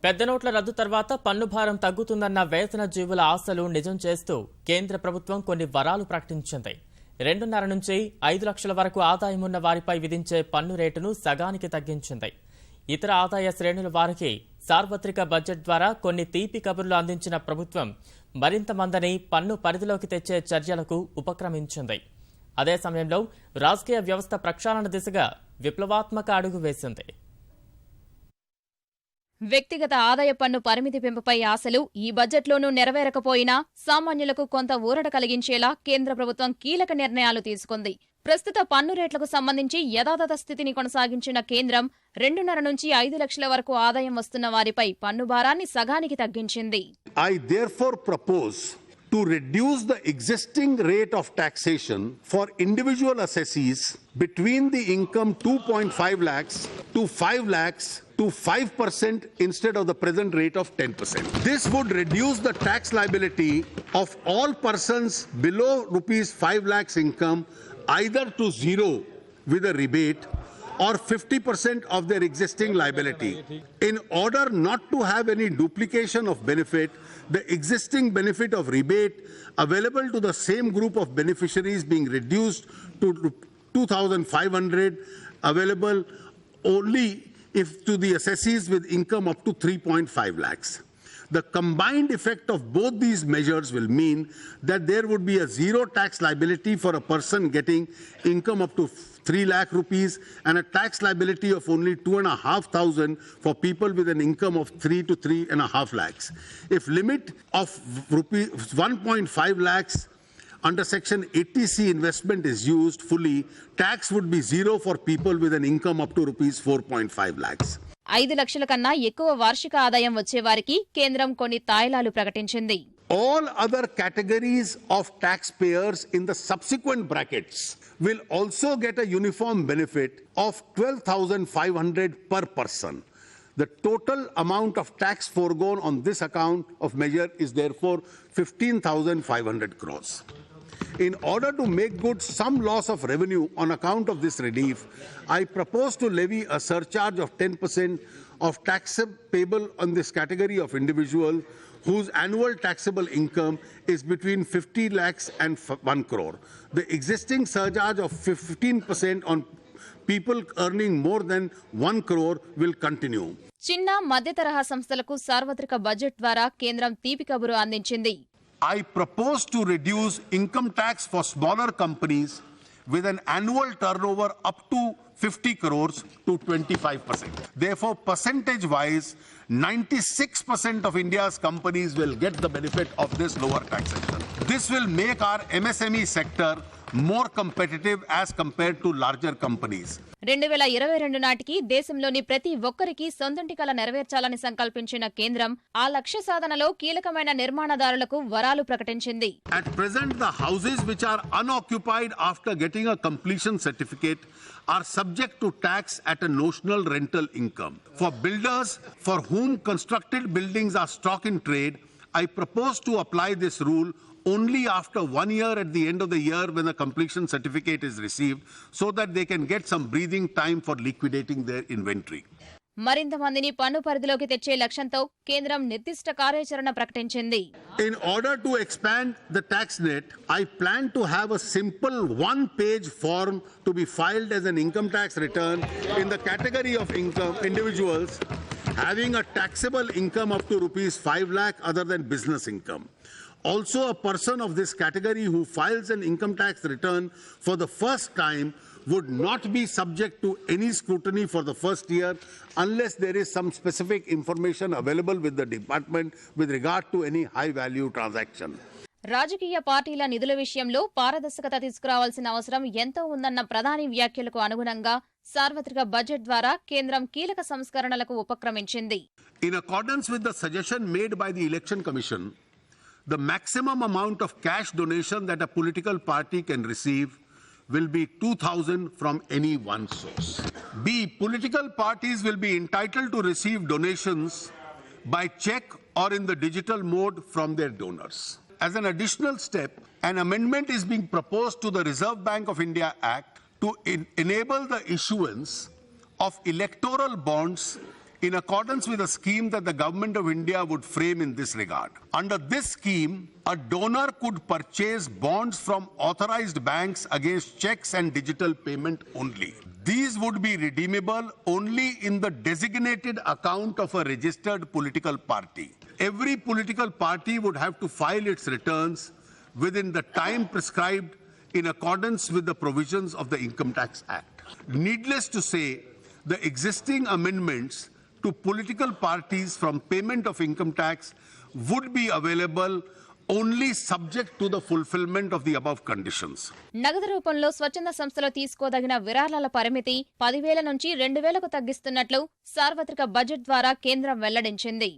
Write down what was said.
పెద్ద నోట్ల రద్దు తర్వాత పన్ను భారం తగ్గుతుందన్న వేతన జీవుల ఆశలు నిజం చేస్తూ కేంద్ర ప్రభుత్వం కొన్ని వరాలు ప్రకటించింది. 2.5 నుంచి 5 లక్షల వరకు ఆదాయం ఉన్న వారిపై విధించే పన్ను రేటును సగానికి తగ్గించింది. ఇతర ఆదాయ శ్రేణుల వారికి సార్వత్రిక బడ్జెట్ ద్వారా కొన్ని తీపి కబుర్లు అందించిన ప్రభుత్వం మరింత మందిని పన్ను పరిధిలోకి తెచ్చే చర్యలకు ఉపక్రమించింది. అదే సమయంలో రాజకీయ వ్యవస్థ ప్రక్షాళన దిశగా విప్లవాత్మక అడుగు వేసింది. వ్యక్తిగత ఆదాయ పన్ను పరిమితి పెంపుపై ఆశలు ఈ బడ్జెట్లోనూ నెరవేరకపోయినా సామాన్యులకు కొంత ఊరట కలిగించేలా కేంద్ర ప్రభుత్వం కీలక నిర్ణయాలు తీసుకుంది. ప్రస్తుత పన్ను రేట్లకు సంబంధించి యథాతథ స్థితిని కొనసాగించిన కేంద్రం 2.5 నుంచి 5 లక్షల వరకు ఆదాయం వస్తున్న వారిపై పన్ను భారాన్ని సగానికి తగ్గించింది. I therefore propose to reduce the existing rate of taxation for individual assessees between the income 2.5 lakhs to 5 lakhs to 5% instead of the present rate of 10%. This would reduce the tax liability of all persons below rupees 5 lakhs income either to zero with a rebate or 50% of their existing liability. In order not to have any duplication of benefit, the existing benefit of rebate available to the same group of beneficiaries being reduced to 2,500 available only if to the assessees with income up to 3.5 lakhs. The combined effect of both these measures will mean that there would be a zero tax liability for a person getting income up to 3 lakh rupees and a tax liability of only 2,500 for people with an income of 3 to 3.5 lakhs. If limit of rupees 1.5 lakhs under Section 80C investment is used fully, tax would be zero for people with an income up to rupees 4.5 lakhs. 5 లక్షల కన్నా ఎక్కువ వార్షిక ఆదాయం వచ్చేవారికి కేంద్రం కొన్ని తాయిలాలు ప్రకటించింది. All other categories of taxpayers in the subsequent brackets will also get a uniform benefit of 12,500 per person. The total amount of tax foregone on this account of measure is therefore 15,500 crores. In order to make good some loss of revenue on account of this relief, I propose to levy a surcharge of 10% of tax payable on this category of individual whose annual taxable income is between 50 lakhs and 1 crore. The existing surcharge of 15% on people earning more than 1 crore will continue. చిన్న మధ్య తరహా సంస్థలకు సార్వత్రిక budget ద్వారా కేంద్రం తీపి కబురు అందించింది. I propose to reduce income tax for smaller companies with an annual turnover up to 50 crores to 25%. Therefore, percentage-wise, 96% of India's companies will get the benefit of this lower taxation. This will make our MSME sector more competitive as compared to larger companies. 2022 నాటికి దేశంలోని ప్రతి ఒక్కరికి సొంతంటి కల నెరవేర్చాలని సంకల్పించిన కేంద్రం ఆ లక్ష్య సాధనలో కీలకమైన నిర్మాణదారులకు వరాలు ప్రకటించింది. At present, the houses which are unoccupied after getting a completion certificate are subject to tax at a notional rental income. For builders for whom constructed buildings are stock in trade, I propose to apply this rule only after 1 year at the end of the year when the completion certificate is received so that they can get some breathing time for liquidating their inventory. మరింత మందిని పన్ను పరిధిలోకి తెచ్చే లక్ష్యంతో కేంద్రం నిర్దిష్ట కార్యాచరణ ప్రకటించింది. In order to expand the tax net, I plan to have a simple one-page form to be filed as an income tax return in the category of income individuals having a taxable income up to rupees 5 lakh other than business income. Also, a person of this category who files an income tax return for the first time would not be subject to any scrutiny for the first year unless there is some specific information available with the department with regard to any high-value transaction. రాజకీయ పార్టీల నిధుల విషయంలో పారదర్శకత తీసుకురావాల్సిన అవసరం ఎంతో ఉందన్న ప్రధాని వ్యాఖ్యలకు అనుగుణంగా సార్వత్రిక బడ్జెట్ ద్వారా కేంద్రం కీలక సంస్కరణలకు ఉపక్రమించింది. In accordance with the suggestion made by the Election Commission, the maximum amount of cash donation that a political party can receive will be 2,000 from any one source. Political parties will be entitled to receive donations by check or in the digital mode from their donors. As an additional step, an amendment is being proposed to the Reserve Bank of India Act to enable the issuance of electoral bonds in accordance with a scheme that the Government of India would frame in this regard. Under this scheme, a donor could purchase bonds from authorized banks against checks and digital payment only. These would be redeemable only in the designated account of a registered political party. Every political party would have to file its returns within the time prescribed in accordance with the provisions of the Income Tax Act. Needless to say, the existing amendments to political parties from payment of income tax would be available only subject to the fulfillment of the above conditions. నగదు రూపంలో స్వచ్ఛంద సంస్థలు తీసుకోదగిన విరాళాల పరిమితి 10,000 నుంచి 2,000కు తగ్గిస్తున్నట్లు సార్వత్రిక budget ద్వారా కేంద్రం వెల్లడించింది.